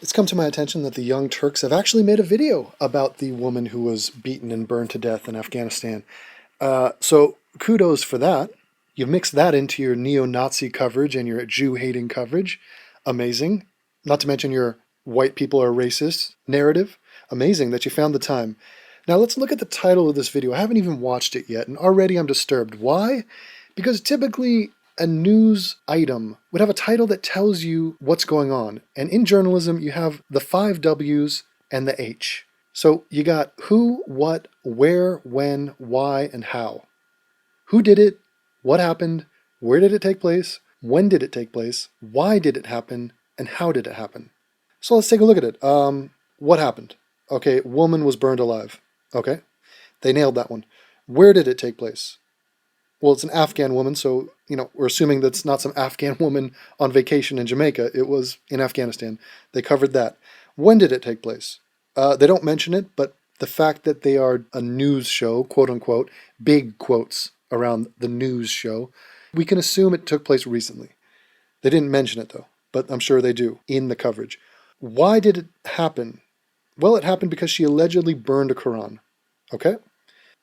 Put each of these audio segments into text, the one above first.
It's come to my attention that the Young Turks have actually made a video about the woman who was beaten and burned to death in Afghanistan. So kudos for that. You've mixed that into your neo-Nazi coverage and your Jew-hating coverage. Amazing. Not to mention your white people are racist narrative. Amazing that you found the time. Now let's look at the title of this video. I haven't even watched it yet, and already I'm disturbed. Why? Because typically a news item would have a title that tells you what's going on. And in journalism, you have the 5 W's and the H. So you got who, what, where, when, why, and how. Who did it? What happened? Where did it take place? When did it take place? Why did it happen? And how did it happen? So let's take a look at it. What happened? Okay, woman was burned alive. Okay, they nailed that one. Where did it take place? Well, it's an Afghan woman, so, we're assuming that's not some Afghan woman on vacation in Jamaica. It was in Afghanistan. They covered that. When did it take place? They don't mention it, but the fact that they are a news show, quote unquote, big quotes around the news show, we can assume it took place recently. They didn't mention it, though, but I'm sure they do in the coverage. Why did it happen? Well, it happened because she allegedly burned a Quran. Okay?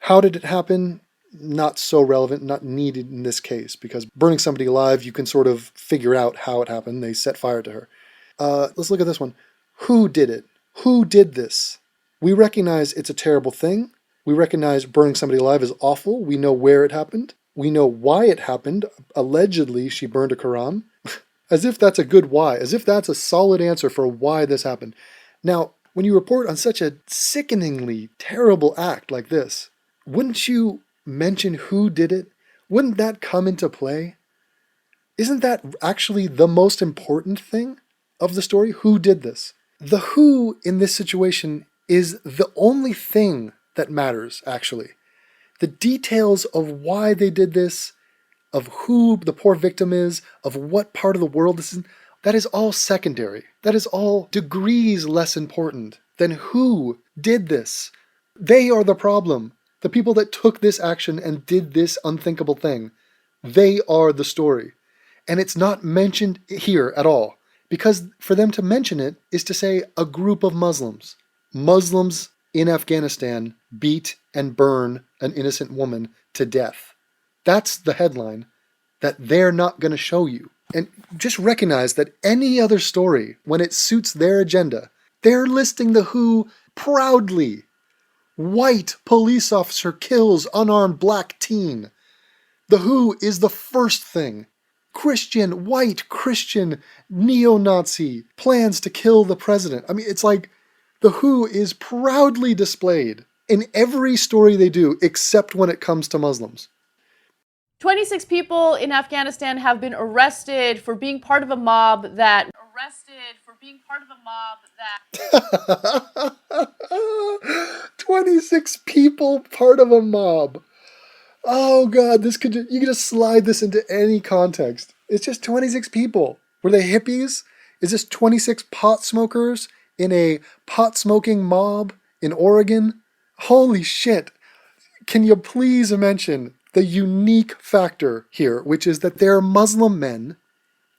How did it happen? Not so relevant, not needed in this case, because burning somebody alive, you can sort of figure out how it happened. They set fire to her. Let's look at this one. Who did it? Who did this? We recognize it's a terrible thing. We recognize burning somebody alive is awful. We know where it happened. We know why it happened. Allegedly, she burned a Quran. As if that's a good why. As if that's a solid answer for why this happened. Now, when you report on such a sickeningly terrible act like this, wouldn't you mention who did it? Wouldn't that come into play? Isn't that actually the most important thing of the story? Who did this? The who in this situation is the only thing that matters, actually. The details of why they did this, of who the poor victim is, of what part of the world this is, that is all secondary. That is all degrees less important than who did this. They are the problem. The people that took this action and did this unthinkable thing, they are the story. And it's not mentioned here at all. Because for them to mention it is to say a group of Muslims. Muslims in Afghanistan beat and burn an innocent woman to death. That's the headline that they're not going to show you. And just recognize that any other story, when it suits their agenda, they're listing the who proudly. White police officer kills unarmed black teen. The who is the first thing. White Christian, neo-Nazi plans to kill the president. I mean, it's like the who is proudly displayed in every story they do, except when it comes to Muslims. 26 people in Afghanistan have been arrested for being part of a mob that... 26 people part of a mob. Oh God, you could just slide this into any context. It's just 26 people. Were they hippies? Is this 26 pot smokers in a pot smoking mob in Oregon? Holy shit. Can you please mention the unique factor here, which is that they're Muslim men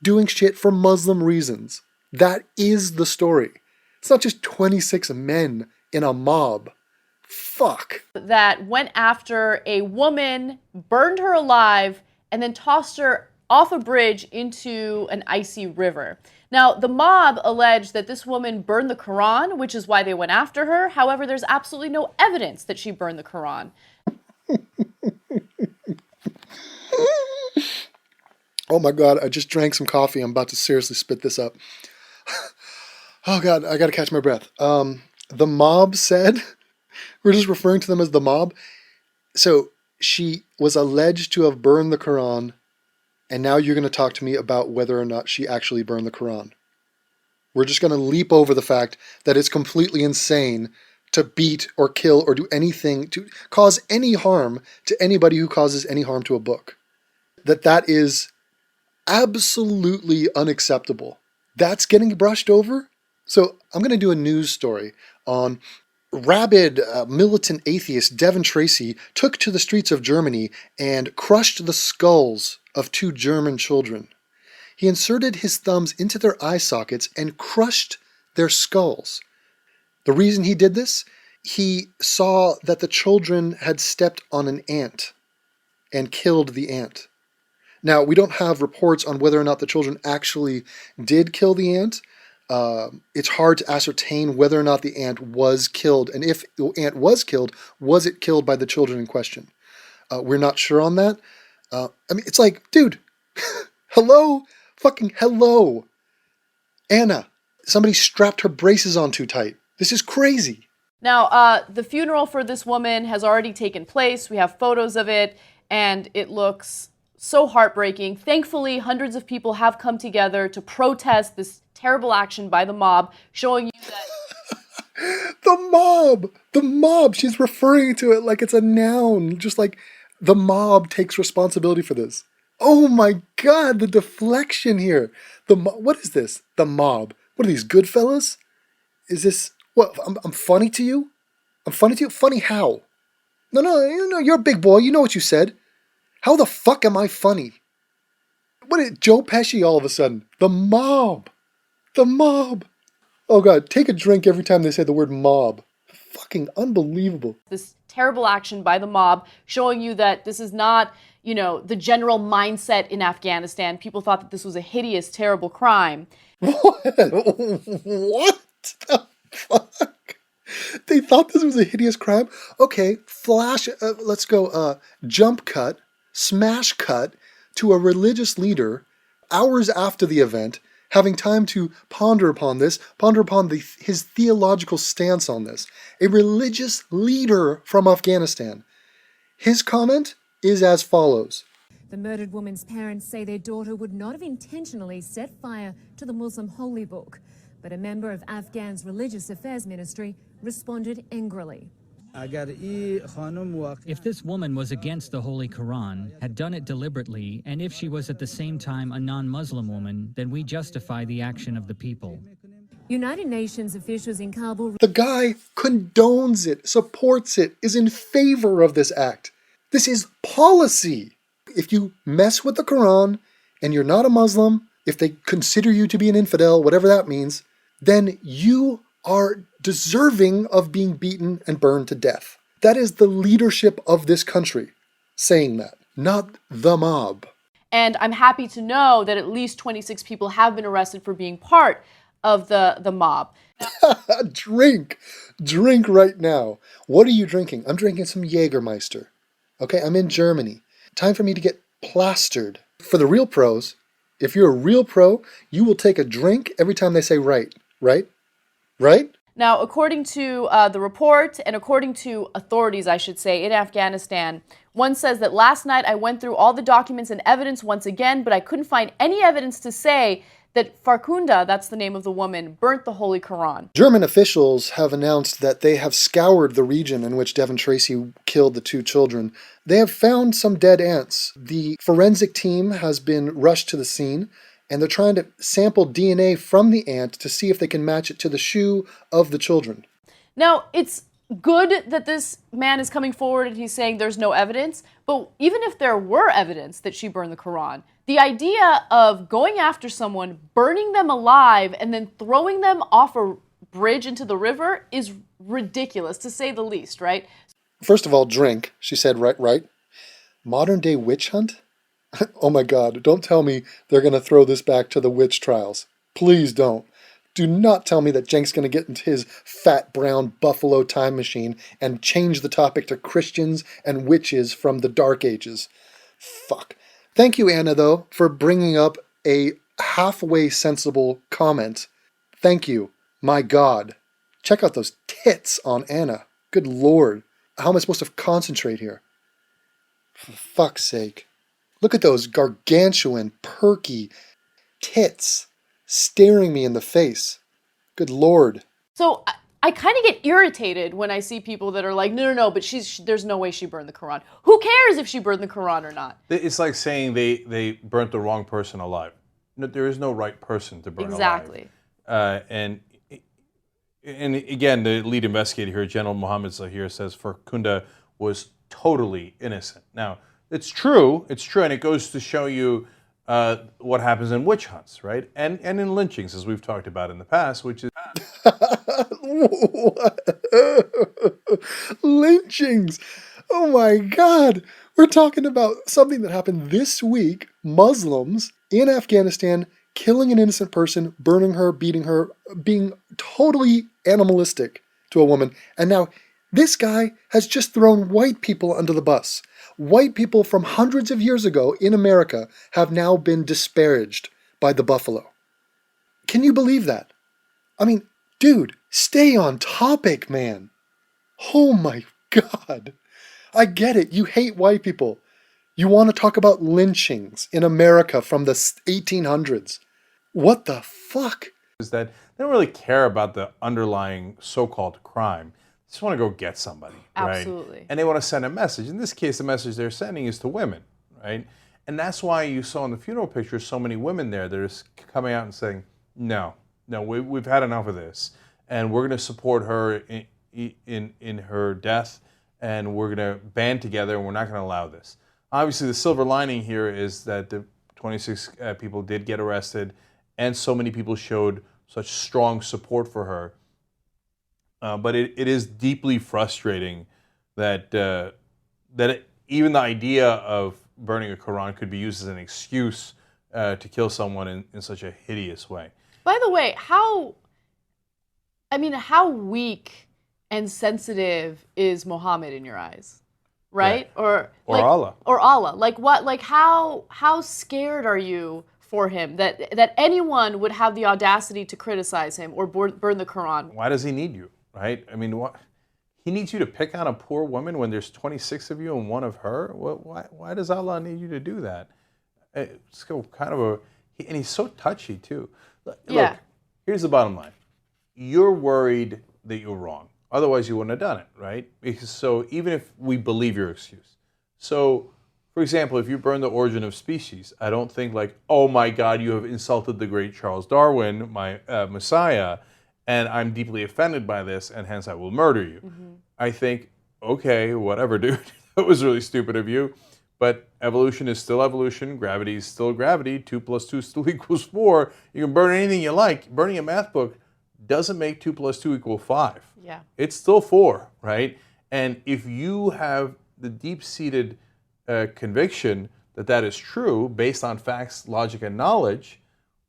doing shit for Muslim reasons. That is the story. It's not just 26 men in a mob. Fuck. That went after a woman, burned her alive, and then tossed her off a bridge into an icy river. Now, the mob alleged that this woman burned the Quran, which is why they went after her. However, there's absolutely no evidence that she burned the Quran. Oh my God, I just drank some coffee. I'm about to seriously spit this up. Oh God, I gotta catch my breath. The mob said, we're just referring to them as the mob. So she was alleged to have burned the Quran, and now you're going to talk to me about whether or not she actually burned the Quran. We're just going to leap over the fact that it's completely insane to beat or kill or do anything to cause any harm to anybody who causes any harm to a book. That is absolutely unacceptable. That's getting brushed over? So I'm going to do a news story on rabid militant atheist Devin Tracy took to the streets of Germany and crushed the skulls of 2 German children. He inserted his thumbs into their eye sockets and crushed their skulls. The reason he did this, he saw that the children had stepped on an ant and killed the ant. Now, we don't have reports on whether or not the children actually did kill the ant. It's hard to ascertain whether or not the ant was killed. And if the ant was killed, was it killed by the children in question? We're not sure on that. I mean, it's like, dude, hello? Fucking hello. Anna, somebody strapped her braces on too tight. This is crazy. Now, the funeral for this woman has already taken place. We have photos of it, and it looks so heartbreaking. Thankfully, hundreds of people have come together to protest this terrible action by the mob, showing you that... The mob, she's referring to it like it's a noun, just like the mob takes responsibility for this. Oh my God, the deflection here. What is this? The mob. What are these, good fellas? Is this, what, I'm funny to you? I'm funny to you? Funny how? No, you're a big boy, you know what you said. How the fuck am I funny? What is Joe Pesci all of a sudden? The mob. The mob. Oh God, take a drink every time they say the word mob. Fucking unbelievable. This terrible action by the mob, showing you that this is not, you know, the general mindset in Afghanistan. People thought that this was a hideous, terrible crime. What? What the fuck? They thought this was a hideous crime? Okay, let's go, jump cut, smash cut to a religious leader hours after the event, having time to ponder upon his theological stance on this. A religious leader from Afghanistan. His comment is as follows. The murdered woman's parents say their daughter would not have intentionally set fire to the Muslim holy book, but a member of Afghan's religious affairs ministry responded angrily. If this woman was against the Holy Quran, had done it deliberately, and if she was at the same time a non-Muslim woman, then we justify the action of the people. United Nations officials in Kabul... The guy condones it, supports it, is in favor of this act. This is policy. If you mess with the Quran and you're not a Muslim, if they consider you to be an infidel, whatever that means, then you are deserving of being beaten and burned to death. That is the leadership of this country saying that, not the mob. And I'm happy to know that at least 26 people have been arrested for being part of the mob. Drink right now. What are you drinking? I'm drinking some Jägermeister. Okay, I'm in Germany. Time for me to get plastered. For the real pros, if you're a real pro, you will take a drink every time they say right? Now, according to the report, and according to authorities, I should say, in Afghanistan, one says that last night I went through all the documents and evidence once again, but I couldn't find any evidence to say that Farkunda, that's the name of the woman, burnt the Holy Quran. German officials have announced that they have scoured the region in which Devin Tracy killed the two children. They have found some dead ants. The forensic team has been rushed to the scene, and they're trying to sample DNA from the ant to see if they can match it to the shoe of the children. Now, it's good that this man is coming forward and he's saying there's no evidence, but even if there were evidence that she burned the Quran, the idea of going after someone, burning them alive, and then throwing them off a bridge into the river is ridiculous, to say the least, right? First of all, drink. She said, right? Modern day witch hunt? Oh my God, don't tell me they're going to throw this back to the witch trials. Please don't. Do not tell me that Cenk's going to get into his fat brown buffalo time machine and change the topic to Christians and witches from the Dark Ages. Fuck. Thank you, Anna, though, for bringing up a halfway sensible comment. Thank you. My God. Check out those tits on Anna. Good Lord. How am I supposed to concentrate here? For fuck's sake. Look at those gargantuan, perky tits staring me in the face. Good Lord. So I kind of get irritated when I see people that are like, no, but there's no way she burned the Quran. Who cares if she burned the Quran or not? It's like saying they burnt the wrong person alive. No, there is no right person to burn alive. Exactly. And again, the lead investigator here, General Mohammed Zahir, says Farkunda was totally innocent. Now, it's true, and it goes to show you what happens in witch hunts, right? And in lynchings, as we've talked about in the past, which is... Lynchings. Oh my God. We're talking about something that happened this week. Muslims in Afghanistan killing an innocent person, burning her, beating her, being totally animalistic to a woman. And now this guy has just thrown white people under the bus. White people from hundreds of years ago in America have now been disparaged by the buffalo. Can you believe that? I mean, dude, stay on topic, man. Oh my God. I get it. You hate white people. You want to talk about lynchings in America from the 1800s. What the fuck? Is that they don't really care about the underlying so-called crime. They just want to go get somebody, right? Absolutely. And they want to send a message. In this case, the message they're sending is to women, right? And that's why you saw in the funeral pictures so many women there that are coming out and saying, no, we've had enough of this, and we're going to support her in her death, and we're going to band together, and we're not going to allow this. Obviously, the silver lining here is that the 26 people did get arrested, and so many people showed such strong support for her. But it is deeply frustrating that even the idea of burning a Quran could be used as an excuse to kill someone in such a hideous way. By the way, how weak and sensitive is Muhammad in your eyes? Right? Yeah. Or Allah. Or Allah. Like what? Like how scared are you for him that anyone would have the audacity to criticize him or burn the Quran? Why does he need you? Right? I mean, what? He needs you to pick on a poor woman when there's 26 of you and one of her? Why does Allah need you to do that? It's kind of and he's so touchy too. Look, here's the bottom line. You're worried that you're wrong. Otherwise, you wouldn't have done it, right? So even if we believe your excuse. So, for example, if you burn the origin of species, I don't think like, oh my God, you have insulted the great Charles Darwin, my Messiah, and I'm deeply offended by this, and hence I will murder you. Mm-hmm. I think, okay, whatever, dude. That was really stupid of you. But evolution is still evolution. Gravity is still gravity. 2 + 2 still equals 4. You can burn anything you like. Burning a math book doesn't make 2 + 2 = 5. Yeah. It's still 4, right? And if you have the deep-seated conviction that that is true based on facts, logic, and knowledge,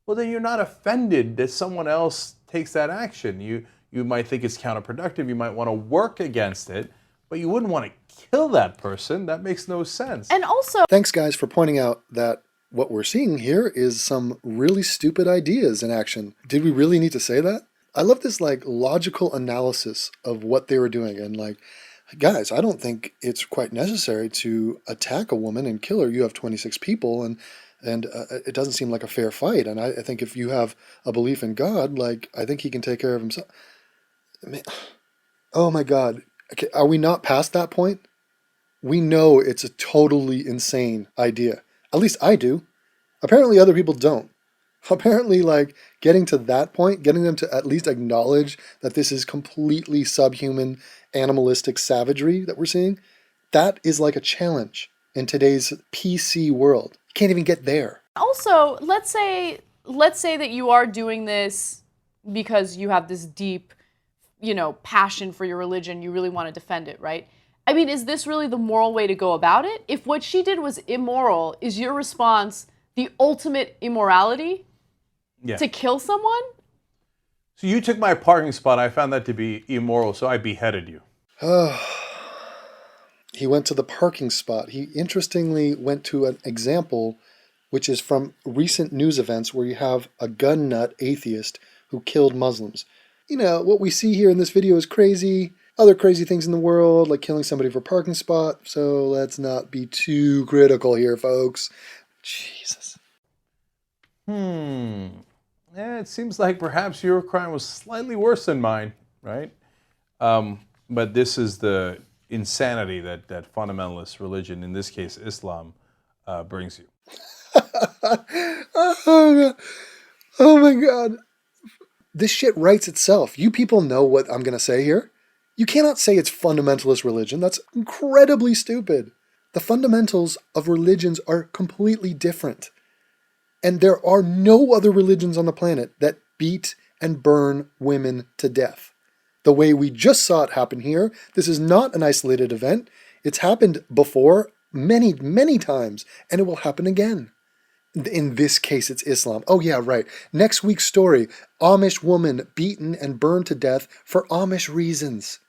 well, then you're not offended that someone else takes that action. You might think it's counterproductive. You might want to work against it, but you wouldn't want to kill that person. That makes no sense. And also, Thanks, guys, for pointing out that what we're seeing here is some really stupid ideas in action. Did we really need to say that? I love this like logical analysis of what they were doing, and like, guys, I don't think it's quite necessary to attack a woman and kill her. You have 26 people, and it doesn't seem like a fair fight. And I think if you have a belief in God, like, I think he can take care of himself. Man, oh my God. Okay, are we not past that point? We know it's a totally insane idea. At least I do. Apparently other people don't. Apparently, like, getting to that point, getting them to at least acknowledge that this is completely subhuman, animalistic savagery that we're seeing, that is like a challenge in today's PC world. You can't even get there. also, let's say that you are doing this because you have this deep, passion for your religion. You really want to defend it, right? I mean, is this really the moral way to go about it? If what she did was immoral, is your response the ultimate immorality? Yeah. To kill someone? So you took my parking spot. I found that to be immoral, so I beheaded you. He went to the parking spot. He interestingly went to an example which is from recent news events where you have a gun nut atheist who killed Muslims. What we see here in this video is crazy. Other crazy things in the world, like killing somebody for a parking spot. So let's not be too critical here, folks. Jesus. It seems like perhaps your crime was slightly worse than mine, right? But this is the insanity that fundamentalist religion, in this case Islam, brings you. Oh my God. This shit writes itself. You people know what I'm going to say here. You cannot say it's fundamentalist religion. That's incredibly stupid. The fundamentals of religions are completely different. And there are no other religions on the planet that beat and burn women to death. The way we just saw it happen here, this is not an isolated event. It's happened before many, many times, and it will happen again. In this case, it's Islam. Oh yeah, right. Next week's story, Amish woman beaten and burned to death for Amish reasons.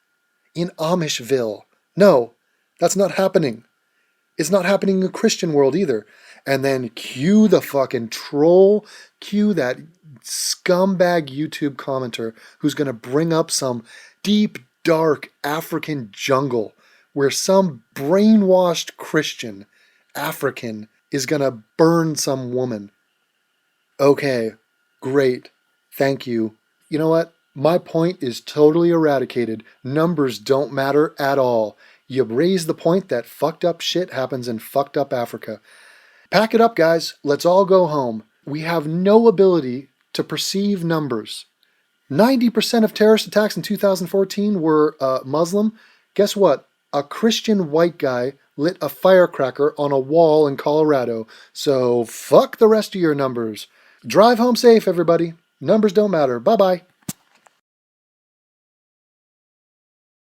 In Amishville. No, that's not happening. It's not happening in the Christian world either. And then cue the fucking troll, cue that scumbag YouTube commenter who's going to bring up some deep, dark African jungle where some brainwashed Christian African is going to burn some woman. Okay, great. Thank you. You know what? My point is totally eradicated. Numbers don't matter at all. You raise the point that fucked up shit happens in fucked up Africa. Pack it up, guys. Let's all go home. We have no ability to perceive numbers. 90% of terrorist attacks in 2014 were Muslim. Guess what? A Christian white guy lit a firecracker on a wall in Colorado. So fuck the rest of your numbers. Drive home safe, everybody. Numbers don't matter. Bye-bye.